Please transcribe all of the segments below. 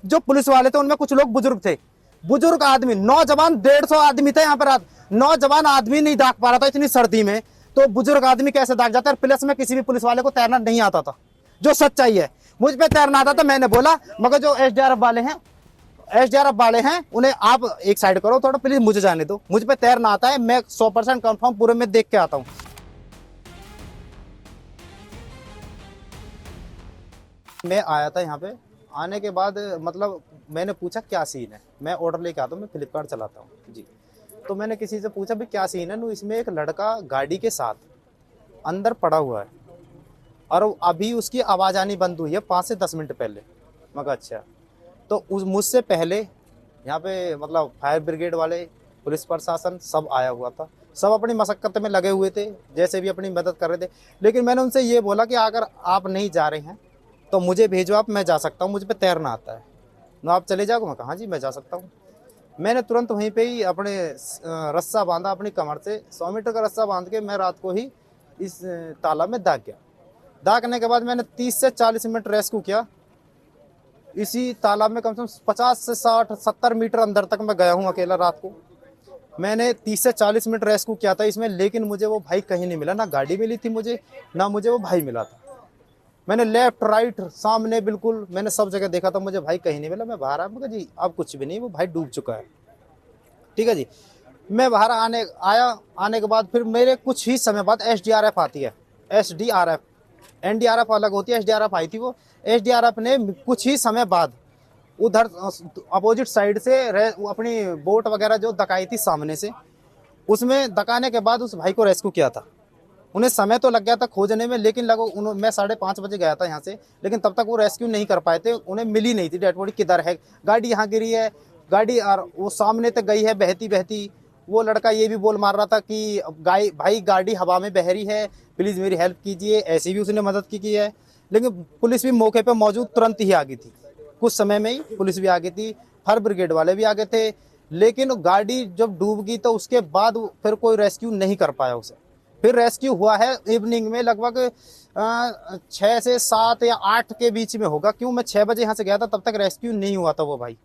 जो पुलिस वाले थे उनमें कुछ लोग बुजुर्ग थे, बुजुर्ग आदमी, नौजवान 150 आदमी थे यहाँ पर, नौजवान आदमी नहीं दाग पा रहा था इतनी सर्दी में, तो बुजुर्ग आदमी कैसे दाग जाता है। प्लस में किसी भी पुलिस वाले को तैरना नहीं आता था, जो सच्चाई है। मुझ पे तैरना आता था, मैंने बोला मगर जो एसडीआरएफ वाले हैं उन्हें आप एक साइड करो थोड़ा, प्लीज मुझे जाने दो, मुझ पे तैरना आता है, मैं 100% कंफर्म पूरे में देख के आता हूँ। मैं आया था यहाँ पे, आने के बाद मतलब मैंने पूछा क्या सीन है, मैं ऑर्डर लेके आता हूँ, मैं फ्लिपकार्ट चलाता हूँ जी। तो मैंने किसी से पूछा भी क्या सीन है, नो इसमें एक लड़का गाड़ी के साथ अंदर पड़ा हुआ है और अभी उसकी आवाज़ आनी बंद हुई है 5 से 10 मिनट पहले। मगर अच्छा, तो उस मुझसे पहले यहाँ पे मतलब फायर ब्रिगेड वाले, पुलिस प्रशासन सब आया हुआ था, सब अपनी मशक्कत में लगे हुए थे, जैसे भी अपनी मदद कर रहे थे। लेकिन मैंने उनसे ये बोला कि अगर आप नहीं जा रहे हैं तो मुझे भेजो आप, मैं जा सकता हूँ, मुझ पे तैरना आता है, ना आप चले जाओगे। मैं कहा हाँ जी मैं जा सकता हूँ। मैंने तुरंत वहीं पे ही अपने रस्सा बांधा अपनी कमर से, 100 मीटर का रस्सा बांध के मैं रात को ही इस तालाब में दाग गया। दागने के बाद मैंने 30 से 40 मिनट रेस्क्यू किया इसी तालाब में, कम से कम 50 से 60-70 मीटर अंदर तक मैं गया हूँ अकेला। रात को मैंने 30 से 40 मिनट रेस्क्यू किया था इसमें, लेकिन मुझे वो भाई कहीं नहीं मिला, ना गाड़ी मिली थी मुझे, ना मुझे वो भाई मिला था। मैंने लेफ्ट राइट सामने बिल्कुल मैंने सब जगह देखा था, मुझे भाई कहीं नहीं मिला। मैं बाहर आया जी अब कुछ भी नहीं, वो भाई डूब चुका है। ठीक है जी, मैं बाहर आने के बाद फिर मेरे कुछ ही समय बाद एसडीआरएफ आती है, एसडीआरएफ, एनडीआरएफ अलग होती है, एसडीआरएफ आई थी। वो एसडीआरएफ ने कुछ ही समय बाद उधर अपोजिट साइड से अपनी बोट वगैरह जो दकाई थी सामने से, उसमें दकाने के बाद उस भाई को रेस्क्यू किया था। उन्हें समय तो लग गया था खोजने में, लेकिन मैं 5:30 बजे गया था यहाँ से, लेकिन तब तक वो रेस्क्यू नहीं कर पाए थे, उन्हें मिली नहीं थी डेड बॉडी किधर है। गाड़ी यहाँ गिरी है, गाड़ी और वो सामने तक गई है बहती बहती। वो लड़का ये भी बोल मार रहा था कि भाई गाड़ी हवा में बह रही है, प्लीज़ मेरी हेल्प कीजिए, ऐसी भी उसने मदद की है। लेकिन पुलिस भी मौके पर मौजूद तुरंत ही आ गई थी, कुछ समय में ही पुलिस भी आ गई थी, फायर ब्रिगेड वाले भी आ गए थे। लेकिन गाड़ी जब डूब गई तो उसके बाद फिर कोई रेस्क्यू नहीं कर पाया उसे। फिर रेस्क्यू हुआ है इवनिंग में, लगभग 6 से 7 या 8 के बीच में होगा। क्यों, मैं 6 बजे यहाँ से गया था, तब तक रेस्क्यू नहीं हुआ था वो भाई।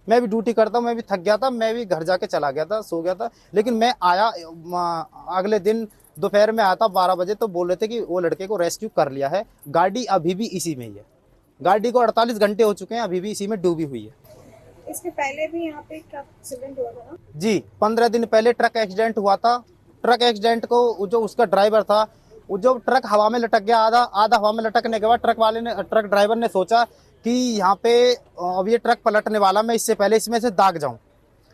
मैं भी ड्यूटी करता हूँ, मैं भी थक गया था, मैं भी घर जाके चला गया था, सो गया था। लेकिन मैं आया अगले दिन दोपहर में आया था 12 बजे, तो बोल रहे थे कि वो लड़के को रेस्क्यू कर लिया है। गाड़ी अभी भी इसी में ही है, गाड़ी को 48 घंटे हो चुके हैं, अभी भी इसी में डूबी हुई है। इसके पहले भी यहाँ पे ट्रक एक्सीडेंट हुआ था ना जी, 15 दिन पहले ट्रक एक्सीडेंट हुआ था। ट्रक एक्सीडेंट को जो उसका ड्राइवर था, वो जो ट्रक हवा में लटक गया, आधा हवा में लटकने के बाद ट्रक ड्राइवर ने सोचा कि यहाँ पे अब ये ट्रक पलटने वाला, मैं इससे पहले इसमें से दाग जाऊं।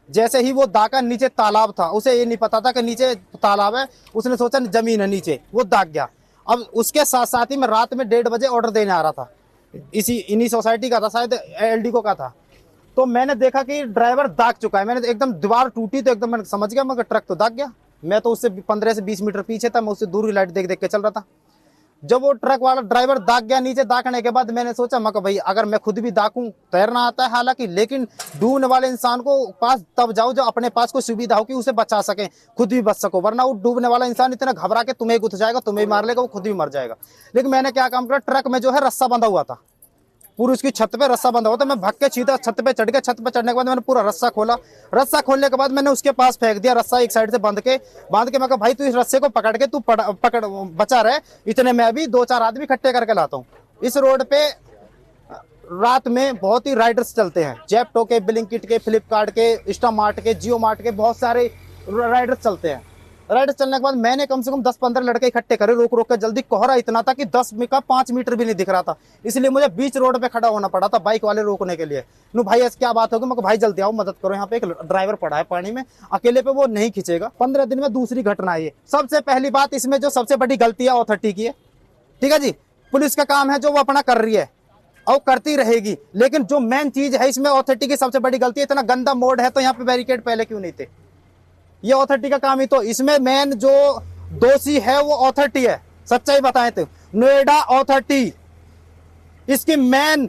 जैसे ही वो दागा, नीचे तालाब था, उसे ये नहीं पता था कि नीचे तालाब है, उसने सोचा जमीन है नीचे, वो दाग गया। अब उसके साथ साथ ही मैं रात में 1:30 बजे ऑर्डर देने आ रहा था, इन्हीं सोसाइटी का था, शायद एलडीको का था। तो मैंने देखा कि ड्राइवर दाग चुका है, मैंने एकदम दीवार टूटी तो एकदम मैंने समझ गया, मगर ट्रक तो दाग गया। मैं तो उससे 15 से 20 मीटर पीछे था, मैं उससे दूर की लाइट देख देख के चल रहा था। जब वो ट्रक वाला ड्राइवर दाग गया नीचे, दागने के बाद मैंने सोचा मैं भाई अगर मैं खुद भी दागूं, तैरना आता है हालांकि, लेकिन डूबने वाले इंसान को पास तब जाओ जब अपने पास कोई सुविधा हो कि उसे बचा सके, खुद भी बच सको, वरना वो डूबने वाला इंसान इतना घबरा के तुम्हें गुथ जाएगा, तुम्हें भी मार लेगा, वो खुद भी मर जाएगा। लेकिन मैंने क्या काम किया, ट्रक में जो है रस्सा बंधा हुआ था, पूरी उसकी छत पे रस्सा बंधा हुआ था। मैं भाग के सीधा छत पे चढ़ गया। छत पे चढ़ने के बाद मैंने पूरा रस्सा खोला। रस्सा खोलने के बाद मैंने उसके पास फेंक दिया रस्सा, एक साइड से बांध के मैं कहा भाई तू इस रस्से को पकड़ के तू पकड़ बचा रहे, इतने में अभी 2-4 आदमी इकट्ठे करके लाता हूँ। इस रोड पे रात में बहुत ही राइडर्स चलते हैं, जेप्टो के, ब्लिंकिट के, फ्लिपकार्ट के, इंस्टामार्ट के, जियो मार्ट के, बहुत सारे राइडर्स चलते हैं। राइडर चलने के बाद मैंने कम से कम 10-15 लड़के इकट्ठे करे, रोक रोक के जल्दी। कोहरा इतना था कि 10 का 5 मीटर भी नहीं दिख रहा था, इसलिए मुझे बीच रोड पे खड़ा होना पड़ा था बाइक वाले रोकने के लिए। नो भाई ऐसी क्या बात होगी, मैं भाई जल्दी आओ मदद करो, यहाँ पे एक ड्राइवर पड़ा है पानी में, अकेले पे वो नहीं खींचेगा। 15 दिन में दूसरी घटना है ये। सबसे पहली बात, इसमें जो सबसे बड़ी गलती है अथॉरिटी की है। ठीक है जी, पुलिस का काम है जो वो अपना कर रही है और करती रहेगी, लेकिन जो मेन चीज है इसमें अथॉरिटी की सबसे बड़ी गलती है। इतना गंदा मोड है तो यहाँ पे बैरिकेड पहले क्यों नहीं थे, ये अथॉरिटी का काम ही। तो इसमें मेन जो दोषी है वो अथॉरिटी है, सच्चाई बताएं तो नोएडा अथॉरिटी, इसकी मेन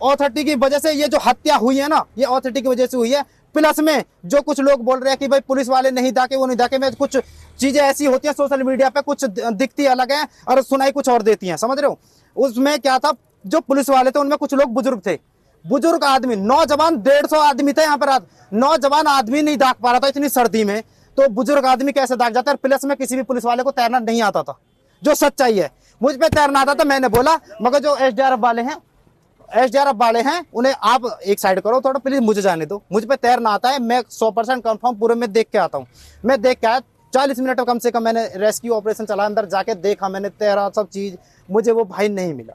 अथॉरिटी की वजह से ये जो हत्या हुई है ना, ये अथॉरिटी की वजह से हुई है। प्लस में जो कुछ लोग बोल रहे हैं कि भाई पुलिस वाले नहीं दाके, वो नहीं दाके, में कुछ चीजें ऐसी होती है सोशल मीडिया पे, कुछ दिखती अलग है और सुनाई कुछ और देती हैं, समझ रहे हो। उसमें क्या था, जो पुलिस वाले थे उनमें कुछ लोग बुजुर्ग थे, बुजुर्ग आदमी, नौजवान, 150 आदमी थे यहाँ पर। नौजवान आदमी नहीं दाग पा रहा था इतनी सर्दी में, तो बुजुर्ग आदमी कैसे दाग जाता है। प्लस में किसी भी पुलिस वाले को तैरना नहीं आता था, जो सच्चाई है। मुझ पे तैरना आता था, मैंने बोला, मगर जो एसडीआरएफ वाले हैं उन्हें आप एक साइड करो थोड़ा, प्लीज मुझे जाने दो। मुझ पे तैरना आता है, मैं 100% कंफर्म पूरे में देख के आता हूँ। मैं देख के आया, 40 मिनट कम से कम मैंने रेस्क्यू ऑपरेशन चला, अंदर जाके देखा मैंने, तैरा सब चीज, मुझे वो भाई नहीं मिला।